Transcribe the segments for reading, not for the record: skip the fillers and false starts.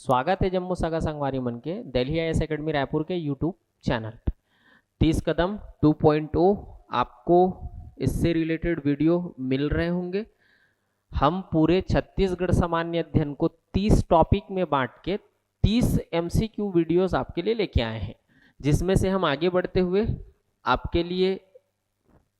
स्वागत है जम्मू सगा संगवारी मन के दिल्ली आईएएस एकेडमी रायपुर के यूट्यूब चैनल पे। 30 कदम 2.0 आपको इससे रिलेटेड वीडियो मिल रहे होंगे। हम पूरे छत्तीसगढ़ सामान्य अध्ययन को 30 टॉपिक में बांट के 30 एमसीक्यू वीडियोस आपके लिए लेके आए हैं, जिसमें से हम आगे बढ़ते हुए आपके लिए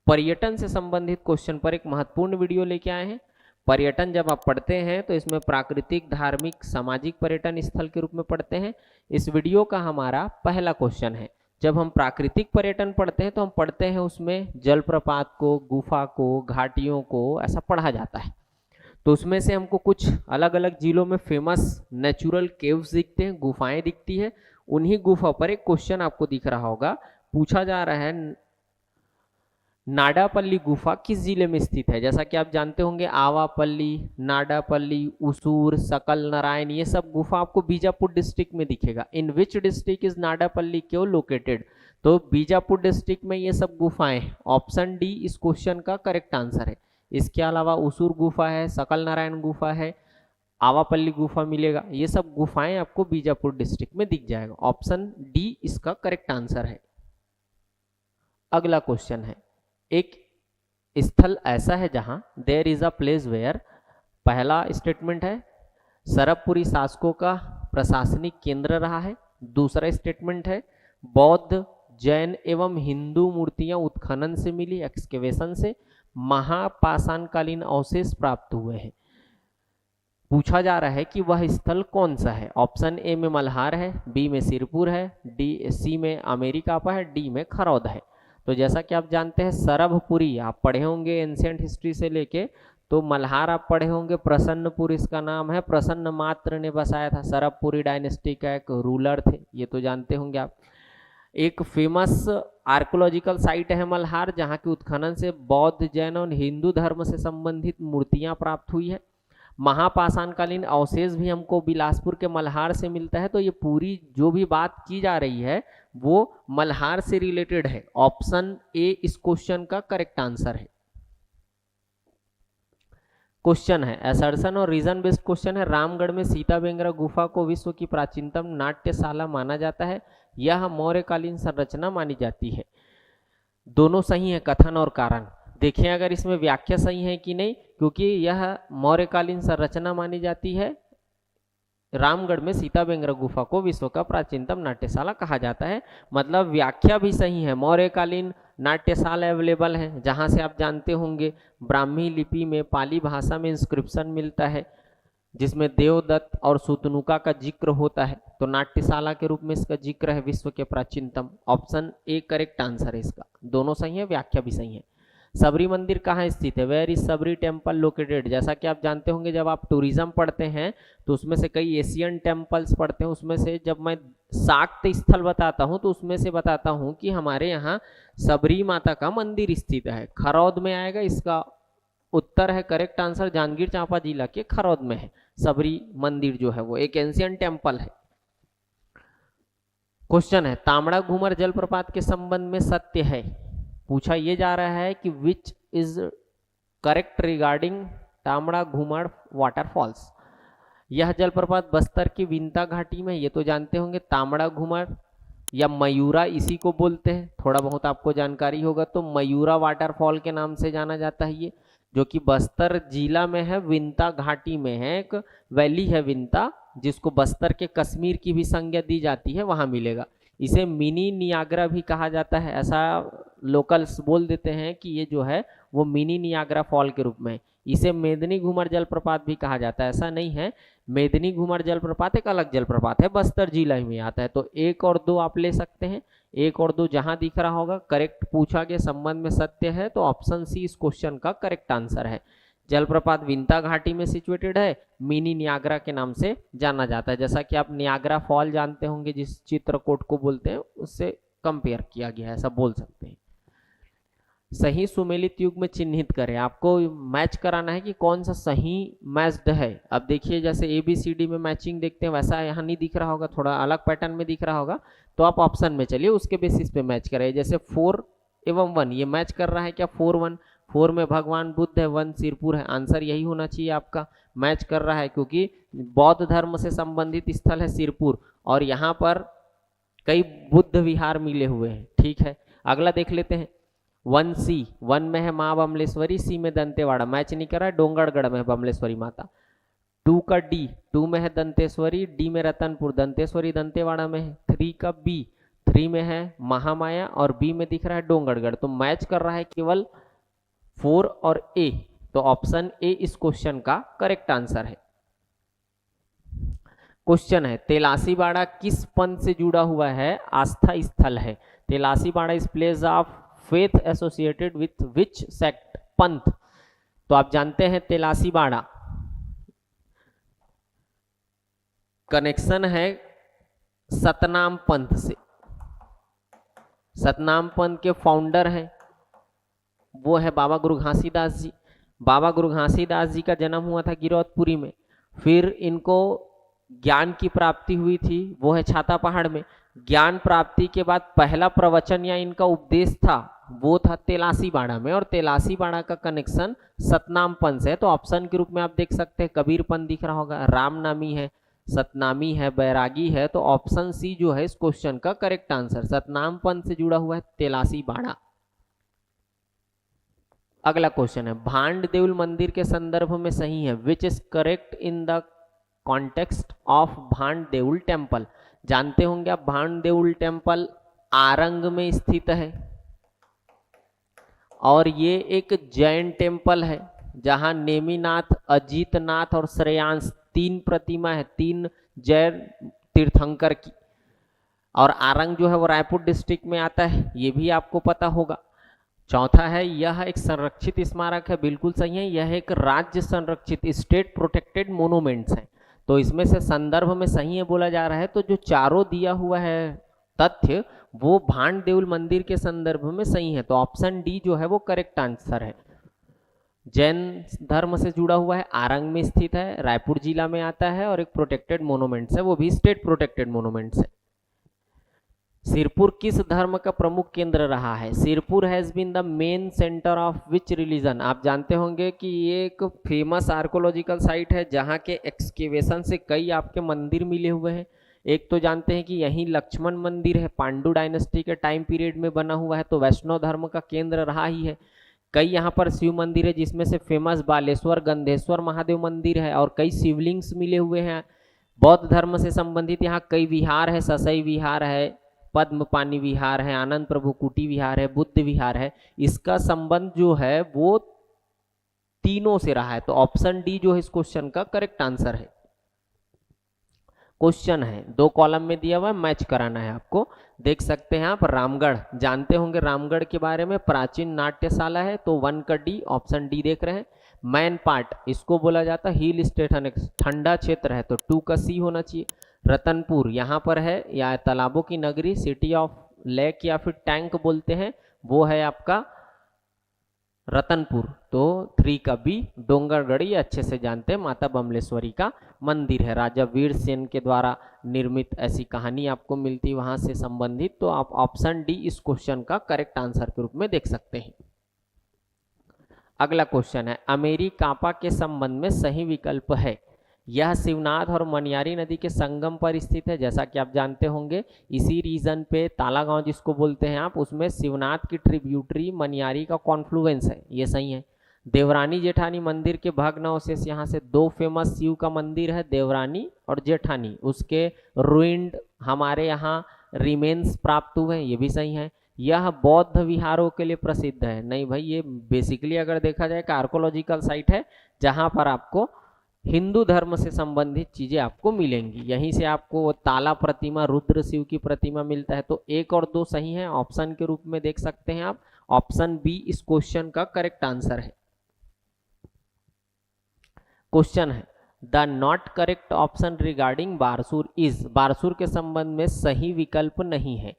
पर्यटन से संबंधित क्वेश्चन पर एक महत्वपूर्ण वीडियो लेके आए हैं। पर्यटन जब आप पढ़ते हैं तो इसमें प्राकृतिक, धार्मिक, सामाजिक पर्यटन स्थल के रूप में पढ़ते हैं। इस वीडियो का हमारा पहला क्वेश्चन है, जब हम प्राकृतिक पर्यटन पढ़ते हैं तो हम पढ़ते हैं उसमें जलप्रपात को, गुफा को, घाटियों को, ऐसा पढ़ा जाता है। तो उसमें से हमको कुछ अलग अलग जिलों में फेमस नेचुरल केव्स दिखते हैं, गुफाएं दिखती है। उन्हीं गुफा पर एक क्वेश्चन आपको दिख रहा होगा, पूछा जा रहा है नाडापल्ली गुफा किस जिले में स्थित है। जैसा कि आप जानते होंगे आवापल्ली, नाडापल्ली, उसूर, सकल नारायण, ये सब गुफा आपको बीजापुर डिस्ट्रिक्ट में दिखेगा। In which district is Nadapalli cave located? तो बीजापुर डिस्ट्रिक्ट में ये सब गुफाएं। ऑप्शन डी इस क्वेश्चन का करेक्ट आंसर है। इसके अलावा उसूर गुफा है, सकल नारायण गुफा है, आवापल्ली गुफा मिलेगा। ये सब गुफाएं आपको बीजापुर डिस्ट्रिक्ट में दिख जाएगा। ऑप्शन डी इसका करेक्ट आंसर है। अगला क्वेश्चन है, एक स्थल ऐसा है जहां there is a place where, पहला स्टेटमेंट है सरबपुरी शासकों का प्रशासनिक केंद्र रहा है। दूसरा स्टेटमेंट है बौद्ध, जैन एवं हिंदू मूर्तियां उत्खनन से मिली, एक्सकेवेशन से महापाषाणकालीन अवशेष प्राप्त हुए हैं। पूछा जा रहा है कि वह स्थल कौन सा है। ऑप्शन ए में मल्हार है, बी में सिरपुर है, सी में अमेरिकापा है, डी में खरौद है। तो जैसा कि आप जानते हैं सरबपुरी आप पढ़े होंगे एंशिएंट हिस्ट्री से लेके, तो मल्हार आप पढ़े होंगे, प्रसन्नपुर इसका नाम है, प्रसन्न मात्र ने बसाया था। सरबपुरी डायनेस्टी का एक रूलर थे, ये तो जानते होंगे आप। एक फेमस आर्कोलॉजिकल साइट है मल्हार, जहाँ के उत्खनन से बौद्ध, जैन और हिंदू धर्म से संबंधित मूर्तियां प्राप्त हुई है। महापाषाणकालीन अवशेष भी हमको बिलासपुर के मल्हार से मिलता है। तो ये पूरी जो भी बात की जा रही है वो मल्हार से रिलेटेड है। ऑप्शन ए इस क्वेश्चन का करेक्ट आंसर है। क्वेश्चन है असर्शन और रीजन बेस्ड क्वेश्चन है। रामगढ़ में सीता बेंगरा गुफा को विश्व की प्राचीनतम नाट्यशाला माना जाता है। यह मौर्यकालीन संरचना मानी जाती है। दोनों सही है, कथन और कारण। देखिए अगर इसमें व्याख्या सही है कि नहीं, क्योंकि यह मौर्यकालीन संरचना मानी जाती है। रामगढ़ में सीता बेंगरा गुफा को विश्व का प्राचीनतम नाट्यशाला कहा जाता है, मतलब व्याख्या भी सही है। मौर्यकालीन नाट्यशाला अवेलेबल है, जहां से आप जानते होंगे ब्राह्मी लिपि में, पाली भाषा में इंस्क्रिप्शन मिलता है जिसमें देवदत्त और सुतनुका का जिक्र होता है। तो नाट्यशाला के रूप में इसका जिक्र है, विश्व के प्राचीनतम। ऑप्शन ए करेक्ट आंसर है इसका। दोनों सही है, व्याख्या भी सही है। सबरी मंदिर कहाँ स्थित है? Where is Sabari temple located? जैसा कि आप जानते होंगे जब आप टूरिज्म पढ़ते हैं तो उसमें से कई एशियन टेम्पल्स पढ़ते हैं। उसमें से जब मैं शाक्त स्थल बताता हूं तो उसमें से बताता हूं कि हमारे यहाँ सबरी माता का मंदिर स्थित है, खरौद में आएगा। इसका उत्तर है करेक्ट आंसर, जांजगीर चांपा जिला के खरौद में है सबरी मंदिर जो है वो एक एंशियंट टेम्पल है। क्वेश्चन है तामड़ा घूमर जलप्रपात के संबंध में सत्य है। पूछा यह जा रहा है कि which is correct regarding Tamda Ghumar waterfalls. यह जलप्रपात बस्तर की विंता घाटी में, ये तो जानते होंगे। तामड़ा घूमर या मयूरा इसी को बोलते हैं, थोड़ा बहुत आपको जानकारी होगा। तो मयूरा वाटरफॉल के नाम से जाना जाता है ये, जो कि बस्तर जिला में है, विंता घाटी में है। एक वैली है विंता, जिसको बस्तर के कश्मीर की भी संज्ञा दी जाती है, वहां मिलेगा। इसे मिनी नियाग्रा भी कहा जाता है, ऐसा लोकल्स बोल देते हैं कि ये जो है वो मिनी नियाग्रा फॉल के रूप में। इसे मेदिनी घूमर जलप्रपात भी कहा जाता है, ऐसा नहीं है। मेदिनी घूमर जलप्रपात एक अलग जलप्रपात है, बस्तर जिला में आता है। तो 1 और 2 आप ले सकते हैं। 1 और 2 जहां दिख रहा होगा करेक्ट पूछा गया संबंध में सत्य है, तो ऑप्शन सी इस क्वेश्चन का करेक्ट आंसर है। जलप्रपात विंता घाटी में सिचुएटेड है, मिनी नियाग्रा के नाम से जाना जाता है। जैसा कि आप नियाग्रा फॉल जानते होंगे, जिस चित्रकूट को बोलते हैं, उससे कंपेयर किया गया है, ऐसा बोल सकते हैं। सही सुमेलित युग में चिन्हित करें। आपको मैच कराना है कि कौन सा सही मैच्ड है। अब देखिए जैसे ABCD में मैचिंग देखते हैं, वैसा यहाँ नहीं दिख रहा होगा, थोड़ा अलग पैटर्न में दिख रहा होगा। तो आप ऑप्शन में चलिए, उसके बेसिस पे मैच करें। जैसे 4 एवं 1 ये मैच कर रहा है क्या? 4 1 4 में भगवान बुद्ध है, 1 सिरपुर है। आंसर यही होना चाहिए आपका। मैच कर रहा है क्योंकि बौद्ध धर्म से संबंधित स्थल है सिरपुर और यहाँ पर कई बुद्ध विहार मिले हुए हैं। ठीक है, अगला देख लेते हैं। 1C, 1 में है माँ बमलेश्वरी, C में दंतेवाड़ा, मैच नहीं कर रहा है, डोंगरगढ़ में है बमलेश्वरी माता। 2 का D, 2 में है दंतेश्वरी, D में रतनपुर, दंतेश्वरी दंतेवाड़ा में है। 3 का B, 3 में है महामाया और B में दिख रहा है डोंगरगढ़। तो मैच कर रहा है केवल 4 और A, तो ऑप्शन ए इस क्वेश्चन का करेक्ट आंसर है। क्वेश्चन है तेलासीबाड़ा किस पंथ से जुड़ा हुआ है, आस्था स्थल है। Telasibada is place of faith associated with which sect, पंथ। तो आप जानते हैं तेलासीबाड़ा कनेक्शन है सतनाम पंथ से। सतनाम पंथ के फाउंडर हैं वो है बाबा गुरु घासीदास जी। बाबा गुरु घासीदास जी का जन्म हुआ था गिरौदपुरी में, फिर इनको ज्ञान की प्राप्ति हुई थी वो है छाता पहाड़ में। ज्ञान प्राप्ति के बाद पहला प्रवचन या इनका उपदेश था वो था तेलासीबाड़ा में, और तेलासीबाड़ा का कनेक्शन सतनाम पंथ से है। तो ऑप्शन के रूप में आप देख सकते हैं कबीर पंथ दिख रहा होगा, रामनामी है, सतनामी है, बैरागी है। तो ऑप्शन सी जो है इस क्वेश्चन का करेक्ट आंसर, सतनाम पंथ से जुड़ा हुआ है तेलासीबाड़ा। अगला क्वेश्चन है भांड देउल मंदिर के संदर्भ में सही है, विच is correct in the context of भांड देउल टेम्पल। जानते होंगे आप भांड देउल टेम्पल आरंग में स्थित है और ये एक जैन टेम्पल है जहां नेमिनाथ, अजीतनाथ और श्रेयांश 3 प्रतिमा है, 3 जैन तीर्थंकर की। और आरंग जो है वो रायपुर डिस्ट्रिक्ट में आता है, ये भी आपको पता होगा। चौथा है यह एक संरक्षित स्मारक है, बिल्कुल सही है, यह एक राज्य संरक्षित स्टेट प्रोटेक्टेड मोनूमेंट्स है। तो इसमें से संदर्भ में सही है बोला जा रहा है। तो जो चारों दिया हुआ है तथ्य वो भांड देउल मंदिर के संदर्भ में सही है। तो ऑप्शन डी जो है वो करेक्ट आंसर है। जैन धर्म से जुड़ा हुआ है, आरंग में स्थित है, रायपुर जिला में आता है और एक प्रोटेक्टेड मोनूमेंट्स है, वो भी स्टेट प्रोटेक्टेड मोनूमेंट्स है। सिरपुर किस धर्म का प्रमुख केंद्र रहा है। Sirpur has been the main centre of which religion. आप जानते होंगे कि ये एक फेमस आर्कोलॉजिकल साइट है जहाँ के एक्सकेवेशन से कई आपके मंदिर मिले हुए हैं। एक तो जानते हैं कि यहीं लक्ष्मण मंदिर है, पांडु डायनेस्टी के टाइम पीरियड में बना हुआ है, तो वैष्णव धर्म का केंद्र रहा ही है। कई यहाँ पर शिव मंदिर है जिसमें से फेमस बालेश्वर गंधेश्वर महादेव मंदिर है और कई शिवलिंग्स मिले हुए हैं। बौद्ध धर्म से संबंधित यहाँ कई विहार है, ससई विहार है, पद्म पानी विहार है, आनंद प्रभु कुटी विहार है, बुद्ध विहार है। इसका संबंध जो है वो तीनों से रहा है। तो ऑप्शन डी जो है इस क्वेश्चन का करेक्ट आंसर है। क्वेश्चन है 2 कॉलम में दिया हुआ है, मैच कराना है आपको। देख सकते हैं आप रामगढ़, जानते होंगे रामगढ़ के बारे में, प्राचीन नाट्यशाला है। तो 1 का डी, ऑप्शन डी देख रहे हैं। मैन पार्ट इसको बोला जाता है हिल स्टेशन, ठंडा क्षेत्र है, तो 2 का सी होना चाहिए। रतनपुर यहाँ पर है, या तालाबों की नगरी, सिटी ऑफ लेक या फिर टैंक बोलते हैं, वो है आपका रतनपुर। तो 3 का बी डोंगरगढ़, ये अच्छे से जानते हैं, माता बमलेश्वरी का मंदिर है, राजा वीर सेन के द्वारा निर्मित ऐसी कहानी आपको मिलती है वहां से संबंधित। तो आप ऑप्शन डी इस क्वेश्चन का करेक्ट आंसर के रूप में देख सकते हैं। अगला क्वेश्चन है अमेरी कांपा के संबंध में सही विकल्प है। यह शिवनाथ और मनियारी नदी के संगम पर स्थित है। जैसा कि आप जानते होंगे इसी रीजन पे तालागांव जिसको बोलते हैं आप, उसमें शिवनाथ की ट्रिब्यूटरी मनियारी का कॉन्फ्लुएंस है, ये सही है। देवरानी जेठानी मंदिर के भग्नावशेष यहाँ से 2 फेमस शिव का मंदिर है, देवरानी और जेठानी, उसके रुइंड हमारे यहाँ रिमेन्स प्राप्त हुए हैं, ये भी सही है। यह बौद्ध विहारों के लिए प्रसिद्ध है, नहीं भाई, ये बेसिकली अगर देखा जाए आर्कोलॉजिकल साइट है जहाँ पर आपको हिंदू धर्म से संबंधित चीजें आपको मिलेंगी। यहीं से आपको ताला प्रतिमा, रुद्र शिव की प्रतिमा मिलता है। तो 1 और 2 सही है, ऑप्शन के रूप में देख सकते हैं आप। ऑप्शन बी इस क्वेश्चन का करेक्ट आंसर है। क्वेश्चन है the not correct option regarding Barsur is. Barsur के संबंध में सही विकल्प नहीं है।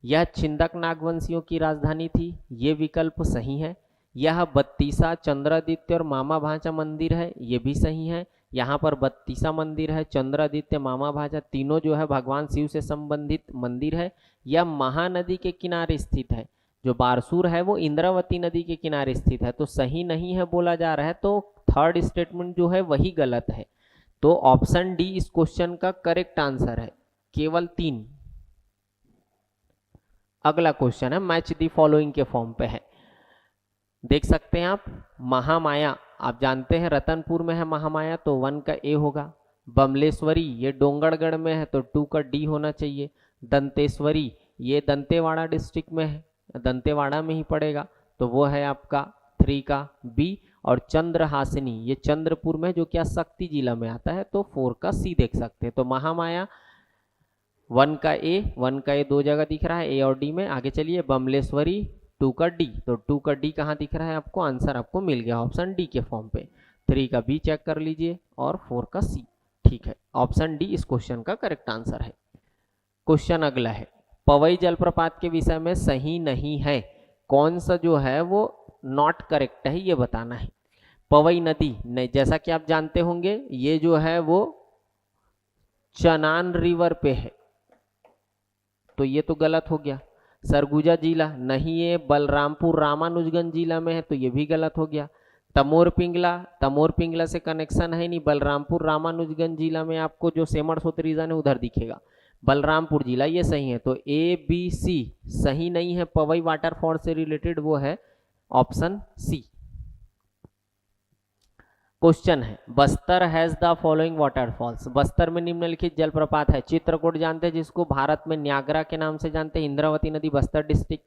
यह छिंदक नागवंशियों की राजधानी थी, ये विकल्प सही है। यह बत्तीसा, चंद्रादित्य और मामा भांजा मंदिर है, ये भी सही है। यहाँ पर बत्तीसा मंदिर है, चंद्रादित्य, मामा भांजा तीनों जो है भगवान शिव से संबंधित मंदिर है। यह महानदी के किनारे स्थित है। जो बारसूर है वो इंद्रावती नदी के किनारे स्थित है, तो सही नहीं है बोला जा रहा है। तो थर्ड स्टेटमेंट जो है वही गलत है। तो ऑप्शन डी इस क्वेश्चन का करेक्ट आंसर है, केवल 3। अगला क्वेश्चन है मैच दी फॉलोइंग के फॉर्म पे है, देख सकते हैं आप। महामाया आप जानते हैं रतनपुर में है महामाया, तो 1 का ए होगा। बमलेश्वरी ये डोंगरगढ़ में है, तो 2 का डी होना चाहिए। दंतेश्वरी ये दंतेवाड़ा डिस्ट्रिक्ट में है, दंतेवाड़ा में ही पड़ेगा, तो वो है आपका 3 का बी। और चंद्रहासिनी ये चंद्रपुर में, जो क्या शक्ति जिला में आता है, तो 4 का सी देख सकते हैं। तो महामाया 1 का ए 2 जगह दिख रहा है, ए और डी में। आगे चलिए, बमलेश्वरी 2 का डी, तो 2 का डी कहाँ दिख रहा है आपको, आंसर आपको मिल गया ऑप्शन डी के फॉर्म पे। 3 का बी चेक कर लीजिए और 4 का सी, ठीक है। ऑप्शन डी इस क्वेश्चन का करेक्ट आंसर है। क्वेश्चन अगला है, पवई जलप्रपात के विषय में सही नहीं है, कौन सा जो है वो नॉट करेक्ट है ये बताना है। पवई नदी नहीं, जैसा कि आप जानते होंगे ये जो है वो चनान रिवर पे है, तो ये तो गलत हो गया। सरगुजा जिला नहीं, ये बलरामपुर रामानुजगंज जिला में है, तो ये भी गलत हो गया। तमोर पिंगला से कनेक्शन है नहीं, बलरामपुर रामानुजगंज जिला में आपको जो सेमरसोत रीजन है उधर दिखेगा, बलरामपुर जिला ये सही है। तो ए बी सी सही नहीं है, पवई वाटरफॉल से रिलेटेड वो है ऑप्शन सी। क्वेश्चन है, Bastar has the following waterfalls, Bastar में निम्नलिखित जलप्रपात है। चित्रकूट जानते हैं जिसको भारत में न्यागरा के नाम से जानते हैं, इंद्रावती नदी बस्तर डिस्ट्रिक्ट।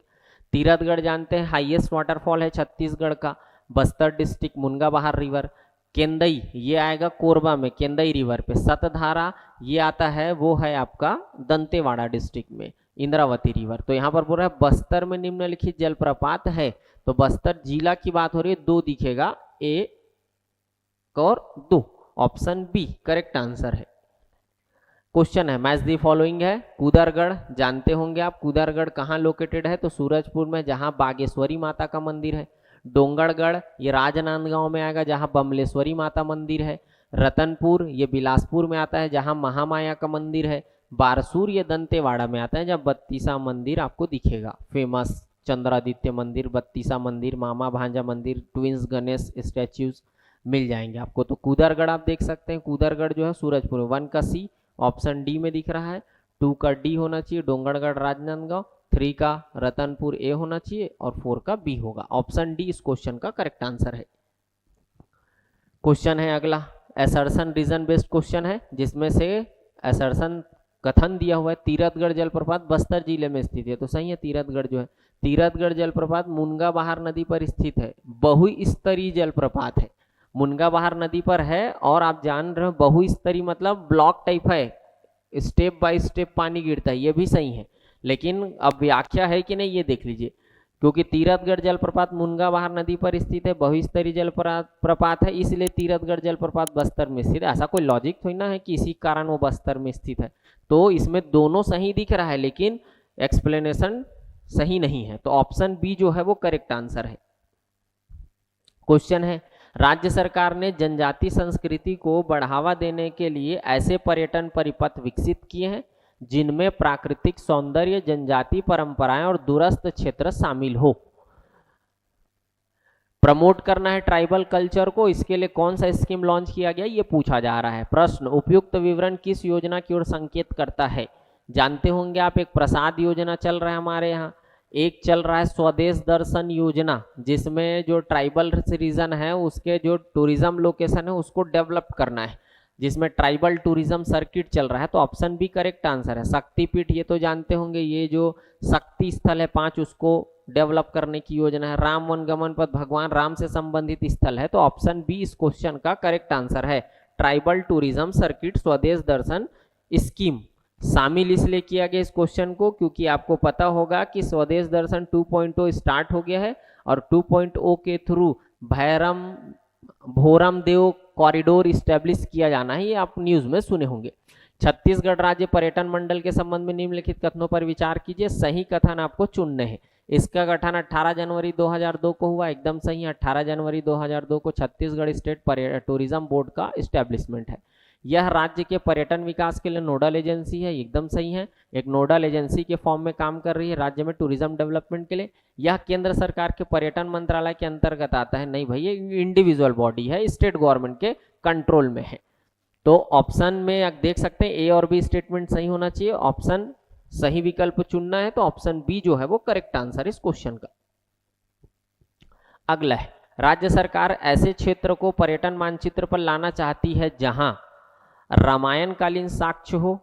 तीरथगढ़ जानते हैं हाईएस्ट वाटरफॉल है छत्तीसगढ़ का, बस्तर डिस्ट्रिक्ट, मुनगा बहार रिवर। केंदई ये आएगा कोरबा में, केंदई रिवर पे। सतधारा ये आता है, वो है आपका दंतेवाड़ा डिस्ट्रिक्ट में, इंद्रावती रिवर। तो यहाँ पर बोल रहा है बस्तर में निम्नलिखित जलप्रपात है, तो बस्तर जिला की बात हो रही है, 2 दिखेगा, 1 और 2, ऑप्शन बी करेक्ट आंसर है। क्वेश्चन है, मैच दी फॉलोइंग है। कुदरगढ़ जानते होंगे आप, कुदरगढ़ कहाँ लोकेटेड है, तो सूरजपुर में, जहाँ बागेश्वरी माता का मंदिर है। डोंगरगढ़ ये राजनांदगांव में आएगा, जहाँ बमलेश्वरी माता मंदिर है। रतनपुर ये बिलासपुर में आता है, जहाँ महामाया का मंदिर है। बारसूर ये दंतेवाड़ा में आता है, जहाँ बत्तीसा मंदिर आपको दिखेगा, फेमस चंद्रादित्य मंदिर, बत्तीसा मंदिर, मामा भांजा मंदिर, ट्विंस गणेश स्टैच्यूज मिल जाएंगे आपको। तो कुदरगढ़ आप देख सकते हैं, कुदरगढ़ जो है सूरजपुर, 1 का सी ऑप्शन डी में दिख रहा है, 2 का डी होना चाहिए डोंगरगढ़ राजनांदगांव, 3 का रतनपुर ए होना चाहिए और 4 का बी होगा। ऑप्शन डी इस क्वेश्चन का करेक्ट आंसर है। क्वेश्चन है अगला, असर्शन रीजन बेस्ड क्वेश्चन है, जिसमें से असर्शन कथन दिया हुआ है, तीरथगढ़ जलप्रपात बस्तर जिले में स्थित है, तो सही है। तीरथगढ़ जो है, तीरथगढ़ जलप्रपात मुनगा बहार नदी पर स्थित है, बहुस्तरीय जलप्रपात है, मुनगा बहार नदी पर है। और आप जान रहे हो बहुस्तरीय मतलब ब्लॉक टाइप है, स्टेप बाय स्टेप पानी गिरता है, ये भी सही है। लेकिन अब व्याख्या है कि नहीं ये देख लीजिए, क्योंकि तीरथगढ़ जलप्रपात मुनगा बहार नदी पर स्थित है, बहुस्तरीय जलप्रपात है, इसलिए तीरथगढ़ जलप्रपात बस्तर में स्थित है। ऐसा कोई लॉजिक थोड़ी ना है कि इसी कारण वो बस्तर में स्थित है। तो इसमें दोनों सही दिख रहा है, लेकिन एक्सप्लेनेशन सही नहीं है, तो ऑप्शन बी जो है वो करेक्ट आंसर है। क्वेश्चन है, राज्य सरकार ने जनजाति संस्कृति को बढ़ावा देने के लिए ऐसे पर्यटन परिपथ विकसित किए हैं जिनमें प्राकृतिक सौंदर्य, जनजाति परंपराएं और दूरस्थ क्षेत्र शामिल हो। प्रमोट करना है ट्राइबल कल्चर को, इसके लिए कौन सा स्कीम लॉन्च किया गया ये पूछा जा रहा है। प्रश्न, उपयुक्त विवरण किस योजना की ओर संकेत करता है। जानते होंगे आप, एक प्रसाद योजना चल रहा है हमारे यहाँ, एक चल रहा है स्वदेश दर्शन योजना, जिसमें जो ट्राइबल रीजन है उसके जो टूरिज्म लोकेशन है उसको डेवलप करना है, जिसमें ट्राइबल टूरिज्म सर्किट चल रहा है। तो ऑप्शन बी करेक्ट आंसर है। शक्तिपीठ ये तो जानते होंगे, ये जो शक्ति स्थल है 5 उसको डेवलप करने की योजना है। राम वन गमन पथ भगवान राम से संबंधित स्थल है, तो ऑप्शन बी इस क्वेश्चन का करेक्ट आंसर है। ट्राइबल टूरिज्म सर्किट स्वदेश दर्शन स्कीम शामिल इसलिए किया गया इस क्वेश्चन को, क्योंकि आपको पता होगा कि स्वदेश दर्शन 2.0 स्टार्ट हो गया है और 2.0 के थ्रू भैरम भोरम देव कॉरिडोर इस्टेब्लिश किया जाना है, ये आप न्यूज में सुने होंगे। छत्तीसगढ़ राज्य पर्यटन मंडल के संबंध में निम्नलिखित कथनों पर विचार कीजिए, सही कथन आपको चुनने हैं। इसका गठन 18 जनवरी 2002 को हुआ, एकदम सही है। 18 जनवरी 2002 को छत्तीसगढ़ स्टेट टूरिज्म बोर्ड का इस्टेब्लिशमेंट है। यह राज्य के पर्यटन विकास के लिए नोडल एजेंसी है, एकदम सही है, एक नोडल एजेंसी के फॉर्म में काम कर रही है राज्य में टूरिज्म डेवलपमेंट के लिए। यह केंद्र सरकार के पर्यटन मंत्रालय के अंतर्गत आता है, नहीं भाई ये इंडिविजुअल बॉडी है, स्टेट गवर्नमेंट के कंट्रोल में है। तो ऑप्शन में आप देख सकते हैं ए और बी स्टेटमेंट सही होना चाहिए, ऑप्शन सही विकल्प चुनना है, तो ऑप्शन बी जो है वो करेक्ट आंसर इस क्वेश्चन का। अगला है, राज्य सरकार ऐसे क्षेत्र को पर्यटन मानचित्र पर लाना चाहती है जहां रामायणकालीन साक्ष्य हो,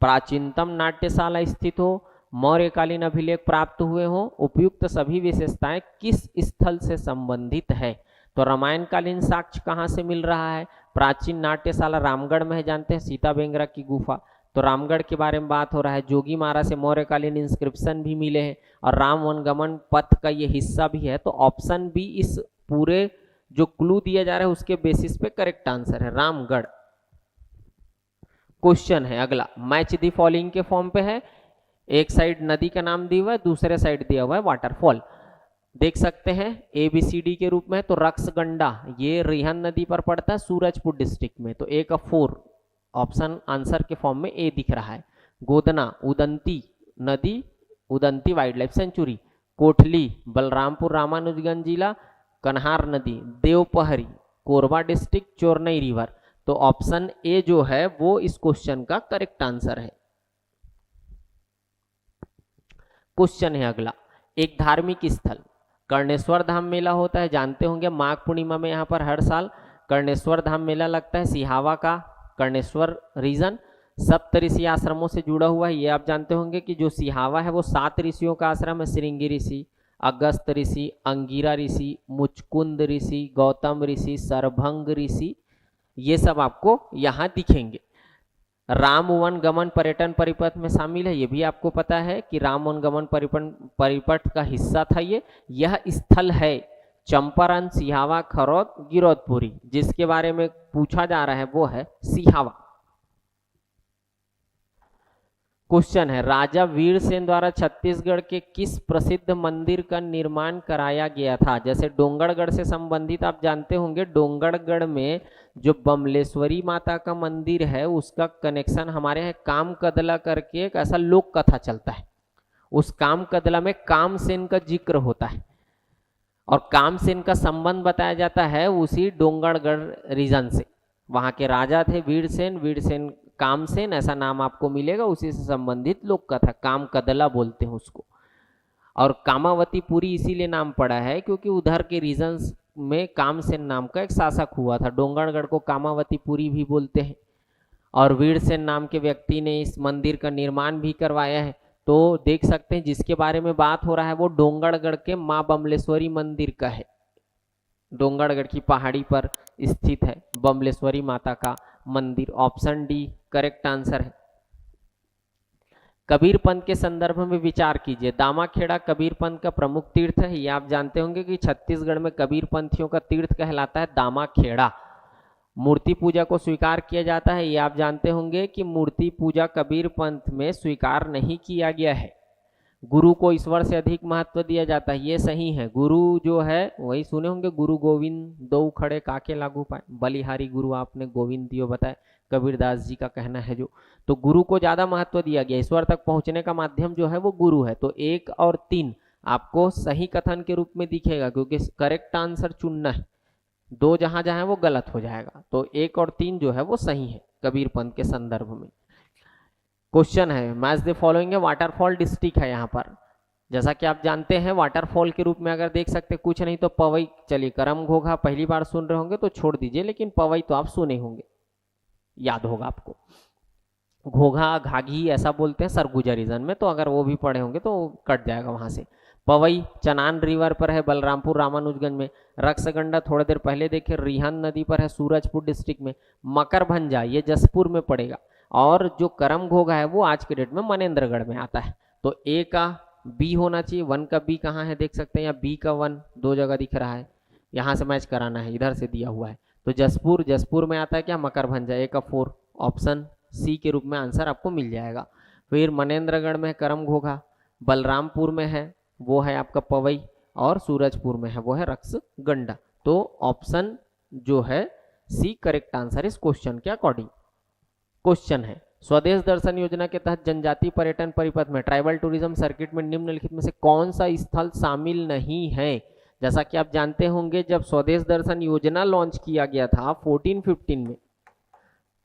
प्राचीनतम नाट्यशाला स्थित हो, मौर्यकालीन अभिलेख प्राप्त हुए हो, उपयुक्त सभी विशेषताएं किस स्थल से संबंधित है। तो रामायणकालीन साक्ष्य कहां से मिल रहा है, प्राचीन नाट्यशाला रामगढ़ में है, जानते हैं सीता बेंगरा की गुफा, तो रामगढ़ के बारे में बात हो रहा है। जोगी मारा से मौर्यकालीन इंस्क्रिप्शन भी मिले हैं और राम वनगमन पथ का ये हिस्सा भी है, तो ऑप्शन बी इस पूरे जो क्लू दिया जा रहा है उसके बेसिस पे करेक्ट आंसर है, रामगढ़। क्वेश्चन है अगला, मैच दी फॉलोइंग के फॉर्म पे है, एक साइड नदी का नाम दिया हुआ है, दूसरे साइड दिया हुआ है वाटरफॉल, देख सकते हैं ABCD के रूप में है। तो रक्सगंडा ये रिहन नदी पर पड़ता है सूरजपुर डिस्ट्रिक्ट में, तो ए का 4 ऑप्शन आंसर के फॉर्म में ए दिख रहा है। गोदना उदंती नदी, उदंती वाइल्ड लाइफ सेंचुरी, कोठली बलरामपुर रामानुजगंज जिला, कन्हार नदी देवपहरी कोरबा डिस्ट्रिक्ट, चोरनई रिवर, तो ऑप्शन ए जो है वो इस क्वेश्चन का करेक्ट आंसर है। क्वेश्चन है अगला, एक धार्मिक स्थल कर्णेश्वर धाम मेला होता है, जानते होंगे माघ पूर्णिमा में यहाँ पर हर साल कर्णेश्वर धाम मेला लगता है। सिहावा का कर्णेश्वर रीजन सप्त ऋषि आश्रमों से जुड़ा हुआ है, ये आप जानते होंगे कि जो सिहावा है वो 7 ऋषियों का आश्रम है, श्रृंगी ऋषि, अगस्त ऋषि, अंगिरा ऋषि, मुचकुंद ऋषि, गौतम ऋषि, सरभंग ऋषि, ये सब आपको यहाँ दिखेंगे। राम वन गमन पर्यटन परिपथ में शामिल है, ये भी आपको पता है कि राम वन गमन परिपथ का हिस्सा था ये। यह स्थल है चंपारण, सिहावा, खरौद, गिरौदपुरी, जिसके बारे में पूछा जा रहा है वो है सिहावा। क्वेश्चन है, राजा वीरसेन द्वारा छत्तीसगढ़ के किस प्रसिद्ध मंदिर का निर्माण कराया गया था। जैसे डोंगरगढ़ से संबंधित आप जानते होंगे, डोंगरगढ़ में जो बमलेश्वरी माता का मंदिर है उसका कनेक्शन हमारे यहाँ कामकदला करके एक ऐसा लोक कथा चलता है, उस कामकदला में कामसेन का जिक्र होता है और कामसेन का संबंध बताया जाता है उसी डोंगरगढ़ रीजन से। वहां के राजा थे वीरसेन, वीरसेन कामसेन ऐसा नाम आपको मिलेगा, उसी से संबंधित लोक कथा कामकदला बोलते हैं उसको। और कामावती पुरी इसीलिए नाम पड़ा है क्योंकि उधर के रीजन्स में कामसेन नाम का एक शासक हुआ था। डोंगरगढ़ को कामावती पुरी भी बोलते हैं और वीरसेन नाम के व्यक्ति ने इस मंदिर का निर्माण भी करवाया है। तो देख सकते हैं जिसके बारे में बात हो रहा है वो डोंगरगढ़ के माँ बमलेश्वरी मंदिर का है, डोंगरगढ़ की पहाड़ी पर स्थित है बमलेश्वरी माता का मंदिर। ऑप्शन डी करेक्ट आंसर है। कबीर पंथ के संदर्भ में विचार कीजिए। दामाखेड़ा कबीर पंथ का प्रमुख तीर्थ है, ये आप जानते होंगे कि छत्तीसगढ़ में कबीर पंथियों का तीर्थ कहलाता है दामाखेड़ा। मूर्ति पूजा को स्वीकार किया जाता है, ये आप जानते होंगे कि मूर्ति पूजा कबीर पंथ में स्वीकार नहीं किया गया है। गुरु को ईश्वर से अधिक महत्व दिया जाता है, ये सही है। गुरु जो है वही सुने होंगे, गुरु गोविंद दो खड़े काके लागू पाए, बलिहारी गुरु आपने गोविंद दियो बताए, कबीरदास जी का कहना है जो। तो गुरु को ज्यादा महत्व दिया गया, ईश्वर तक पहुंचने का माध्यम जो है वो गुरु है। तो 1 और 3 आपको सही कथन के रूप में दिखेगा क्योंकि करेक्ट आंसर चुनना है, 2 जहां जहां वो गलत हो जाएगा। तो 1 और 3 जो है वो सही है कबीर पंथ के संदर्भ में। क्वेश्चन है, मैच द फॉलोइंग है, वाटरफॉल डिस्ट्रिक्ट है यहाँ पर। जैसा कि आप जानते हैं वाटरफॉल के रूप में अगर देख सकते कुछ नहीं तो पवई, चलिए करम घोघा पहली बार सुन रहे होंगे तो छोड़ दीजिए, लेकिन पवई तो आप सुने होंगे, याद होगा आपको। घोघा घाघी ऐसा बोलते हैं सरगुजा रीजन में, तो अगर वो भी पढ़े होंगे तो कट जाएगा वहां से। पवई चनान रिवर पर है बलरामपुर रामानुजगंज में। रक्सगंडा थोड़ी देर पहले देखे रिहन नदी पर है सूरजपुर डिस्ट्रिक्ट में। मकरभंजा ये जसपुर में पड़ेगा और जो करम घोघा है वो आज के डेट में मनेन्द्रगढ़ में आता है। तो ए का बी होना चाहिए, 1 का बी कहाँ है देख सकते हैं, या बी का 1 2 जगह दिख रहा है, यहाँ से मैच कराना है, इधर से दिया हुआ है। तो जसपुर, जसपुर में आता है क्या, मकरभंजा, ए का 4 ऑप्शन सी के रूप में आंसर आपको मिल जाएगा। फिर मनेन्द्रगढ़ में है करम घोघा, बलरामपुर में है वो है आपका पवई और सूरजपुर में है वो है रक्सगंडा। तो ऑप्शन जो है सी करेक्ट आंसर इस क्वेश्चन के अकॉर्डिंग। क्वेश्चन है, स्वदेश दर्शन योजना के तहत जनजातीय पर्यटन परिपथ में ट्राइबल टूरिज्म सर्किट में निम्नलिखित में से कौन सा स्थल शामिल नहीं है। जैसा कि आप जानते होंगे, जब स्वदेश दर्शन योजना लॉन्च किया गया था 14-15 में,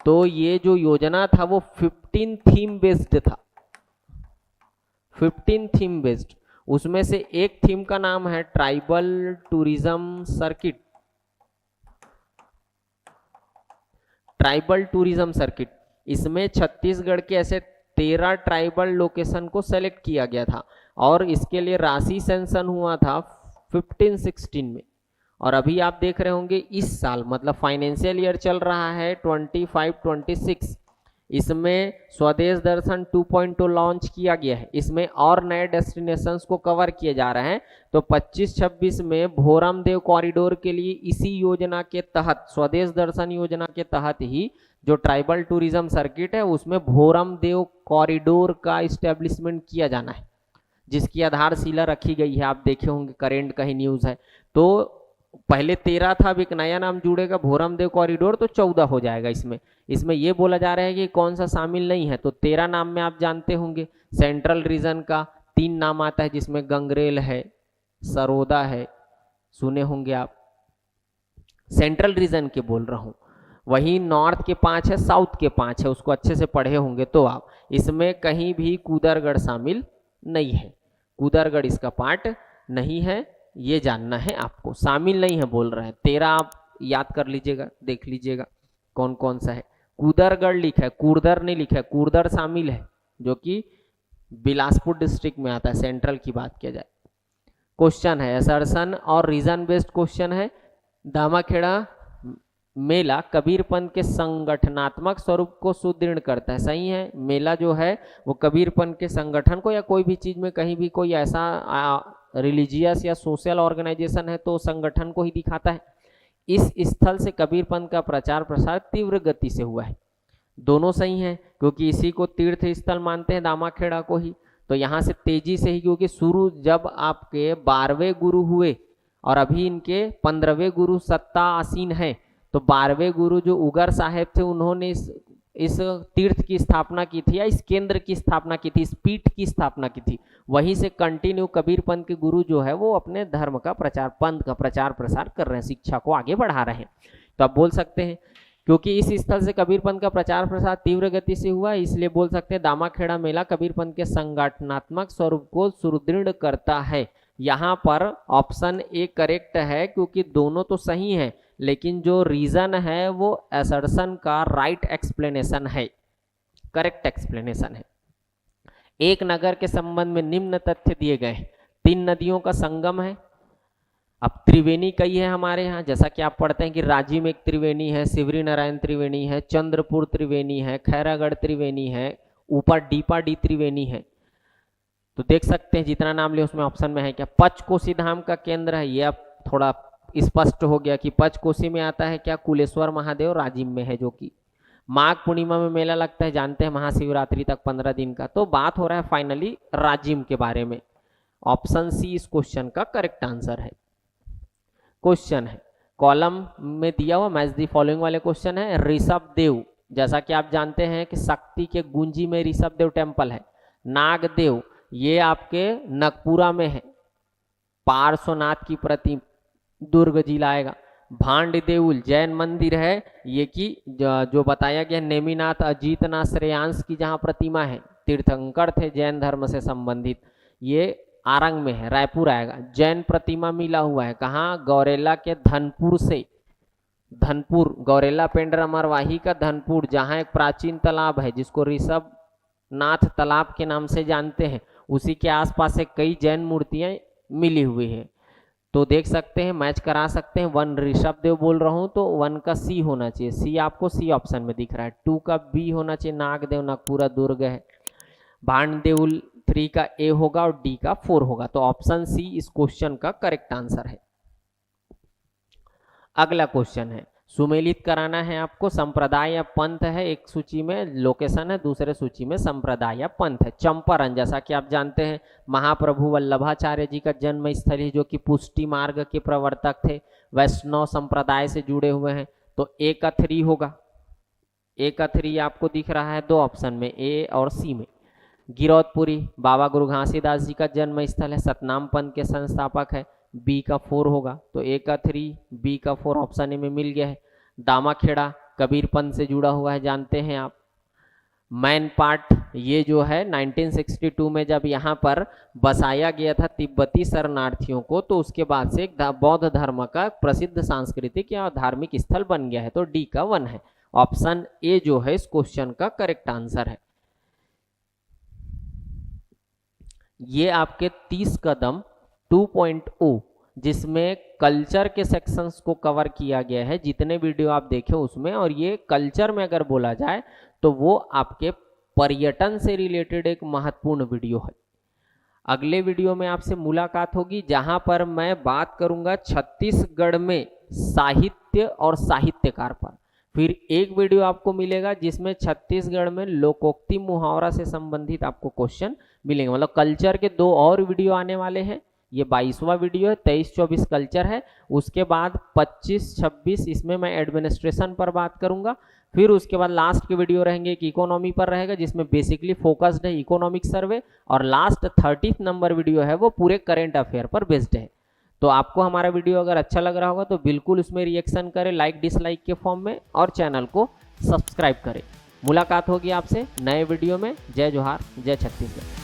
तो ये जो योजना था वो 15 थीम बेस्ड था, 15 थीम बेस्ड। उसमें से एक थीम का नाम है tribal tourism circuit, tribal tourism circuit. इसमें छत्तीसगढ़ के ऐसे 13 ट्राइबल लोकेशन को सेलेक्ट किया गया था और इसके लिए राशि सैंक्शन हुआ था 15-16 में। और अभी आप देख रहे होंगे इस साल, मतलब फाइनेंशियल ईयर चल रहा है 25-26, इसमें स्वदेश दर्शन 2.0 लॉन्च किया गया है। इसमें और नए डेस्टिनेशंस को कवर किए जा रहे हैं। तो 25-26 में भोरमदेव कॉरिडोर के लिए इसी योजना के तहत, स्वदेश दर्शन योजना के तहत ही जो ट्राइबल टूरिज्म सर्किट है उसमें भोरमदेव कॉरिडोर का इस्टेब्लिशमेंट किया जाना है, जिसकी आधारशिला रखी गई है। आप देखे होंगे करेंट का ही न्यूज है। तो पहले 13 था, अब एक नया नाम जुड़ेगा भोरमदेव कॉरिडोर, तो 14 हो जाएगा। इसमें ये बोला जा रहा है कि कौन सा शामिल नहीं है। तो 13 नाम में आप जानते होंगे। सेंट्रल रीजन का 3 नाम आता है, जिसमें गंगरेल है, सरोदा है, सुने होंगे आप, सेंट्रल रीजन के बोल रहा हूं। वहीं नॉर्थ के 5 है, साउथ के 5 है, उसको अच्छे से पढ़े होंगे तो आप। इसमें कहीं भी कूदरगढ़ शामिल नहीं है, कूदरगढ़ इसका पार्ट नहीं है, ये जानना है आपको। शामिल नहीं है बोल रहे हैं। 13 आप याद कर लीजिएगा, देख लीजिएगा कौन कौन सा है। कूदरगढ़ लिखा है, कूर्दर नहीं लिखा है, कूर्दर शामिल है जो कि बिलासपुर डिस्ट्रिक्ट में आता है, सेंट्रल की बात किया जाए। क्वेश्चन है असर्शन और रीजन बेस्ड क्वेश्चन है। दामाखेड़ा मेला कबीरपंथ के संगठनात्मक स्वरूप को सुदृढ़ करता है। सही है, मेला जो है वो कबीरपंथ के संगठन को, या कोई भी चीज में कहीं भी कोई ऐसा रिलीजियस या सोशल ऑर्गेनाइजेशन है तो संगठन को ही दिखाता है। इस स्थल से कबीरपंथ का प्रचार प्रसार तीव्र गति से हुआ है। दोनों सही हैं, क्योंकि इसी को तीर्थ स्थल मानते हैं, दामाखेड़ा को ही। तो यहाँ से तेजी से ही, क्योंकि शुरू जब आपके 12वें गुरु हुए और अभी इनके 15वें गुरु सत्ता आसीन है, तो 12वें गुरु जो उगर साहेब थे, उन्होंने इस तीर्थ की स्थापना की थी, या इस केंद्र की स्थापना की थी, इस पीठ की स्थापना की थी। वहीं से कंटिन्यू कबीरपंथ के गुरु जो है वो अपने धर्म का प्रचार, पंथ का प्रचार प्रसार कर रहे हैं, शिक्षा को आगे बढ़ा रहे हैं। तो आप बोल सकते हैं क्योंकि इस स्थल से कबीरपंथ का प्रचार प्रसार तीव्र गति से हुआ, इसलिए बोल सकते हैं दामाखेड़ा मेला कबीरपंथ के संगठनात्मक स्वरूप को सुदृढ़ करता है। यहाँ पर ऑप्शन ए करेक्ट है, क्योंकि दोनों तो सही है, लेकिन जो रीजन है वो असर्शन का राइट एक्सप्लेनेशन है, करेक्ट एक्सप्लेनेशन है। एक नगर के संबंध में निम्न तथ्य दिए गए हैं। 3 नदियों का संगम है। अब त्रिवेणी कई है हमारे यहाँ, जैसा कि आप पढ़ते हैं कि रांची में एक त्रिवेणी है, शिवरी नारायण त्रिवेणी है, चंद्रपुर त्रिवेणी है, खैरागढ़ त्रिवेणी है, ऊपर डीपाडी त्रिवेणी है। तो देख सकते हैं जितना नाम लिया उसमें ऑप्शन में है क्या, पंचकोसी धाम का केंद्र है। ये अब थोड़ा स्पष्ट हो गया कि पंचकोसी में आता है क्या, कुलेश्वर महादेव राजिम में है, जो कि माघ पूर्णिमा में मेला लगता है, जानते हैं, महाशिवरात्रि तक 15 दिन का। तो बात हो रहा है फाइनली राजिम के बारे में। ऑप्शन सी इस क्वेश्चन का करेक्ट आंसर है। क्वेश्चन है कॉलम में दिया हुआ मैच दी फॉलोइंग वाले क्वेश्चन है। ऋषभ देव, जैसा कि आप जानते हैं कि शक्ति के गुंजी में ऋषभ देव टेम्पल है। नागदेव ये आपके नगपुरा में है, पार्श्वनाथ की प्रतिमा दुर्ग जिला आएगा। भांड देउल जैन मंदिर है, ये कि जो बताया गया नेमिनाथ अजीतनाथ श्रेयांश की जहाँ प्रतिमा है, तीर्थंकर थे जैन धर्म से संबंधित, ये आरंग में है, रायपुर आएगा। जैन प्रतिमा मिला हुआ है कहाँ, गौरेला के धनपुर से, धनपुर गौरेला पेंड्रा मरवाही का धनपुर, जहाँ एक प्राचीन तालाब है जिसको ऋषभ नाथ तालाब के नाम से जानते हैं, उसी के आसपास से कई जैन मूर्तियां मिली हुई है। तो देख सकते हैं, मैच करा सकते हैं। 1 ऋषभ देव बोल रहा हूं तो 1 का सी होना चाहिए, सी आपको सी ऑप्शन में दिख रहा है। 2 का बी होना चाहिए, नागदेव नागपुरा दुर्ग है। भांडदेउल 3 का ए होगा और डी का 4 होगा। तो ऑप्शन सी इस क्वेश्चन का करेक्ट आंसर है। अगला क्वेश्चन है, सुमेलित कराना है आपको। संप्रदाय या पंथ है, एक सूची में लोकेशन है, दूसरे सूची में संप्रदाय या पंथ है। चंपारण, जैसा कि आप जानते हैं महाप्रभु वल्लभाचार्य जी का जन्म स्थल है, जो कि पुष्टि मार्ग के प्रवर्तक थे, वैष्णव संप्रदाय से जुड़े हुए हैं। तो ए का 3 होगा। ए का 3 आपको दिख रहा है दो ऑप्शन में, ए और सी में। गिरौदपुरी बाबा गुरु घासीदास जी का जन्म स्थल है, सतनाम पंथ के संस्थापक है, बी का 4 होगा। तो ए का 3 बी का 4 ऑप्शन ए में मिल गया है। दामाखेड़ा कबीर पंथ से जुड़ा हुआ है, जानते हैं आप। मैन पार्ट ये जो है 1962 में जब यहाँ पर बसाया गया था तिब्बती शरणार्थियों को, तो उसके बाद से एक बौद्ध धर्म का प्रसिद्ध सांस्कृतिक या धार्मिक स्थल बन गया है। तो डी का 1 है, ऑप्शन ए जो है इस क्वेश्चन का करेक्ट आंसर है। ये आपके 30 कदम 2.0 जिसमें कल्चर के सेक्शंस को कवर किया गया है, जितने वीडियो आप देखे उसमें। और ये कल्चर में अगर बोला जाए तो वो आपके पर्यटन से रिलेटेड एक महत्वपूर्ण वीडियो है। अगले वीडियो में आपसे मुलाकात होगी जहां पर मैं बात करूंगा छत्तीसगढ़ में साहित्य और साहित्यकार पर। फिर एक वीडियो आपको मिलेगा जिसमें छत्तीसगढ़ में लोकोक्ति मुहावरा से संबंधित आपको क्वेश्चन मिलेंगे। मतलब कल्चर के 2 और वीडियो आने वाले हैं। ये 22वां वीडियो है, 23-24 कल्चर है, उसके बाद 25-26 इसमें मैं एडमिनिस्ट्रेशन पर बात करूंगा। फिर उसके बाद लास्ट के वीडियो रहेंगे कि इकोनॉमी पर रहेगा, जिसमें बेसिकली फोकस्ड है इकोनॉमिक सर्वे। और लास्ट 30 नंबर वीडियो है वो पूरे करेंट अफेयर पर बेस्ड है। तो आपको हमारा वीडियो अगर अच्छा लग रहा होगा तो बिल्कुल उसमें रिएक्शन करें लाइक डिसलाइक के फॉर्म में, और चैनल को सब्सक्राइब करें। मुलाकात होगी आपसे नए वीडियो में। जय जोहार, जय छत्तीसगढ़।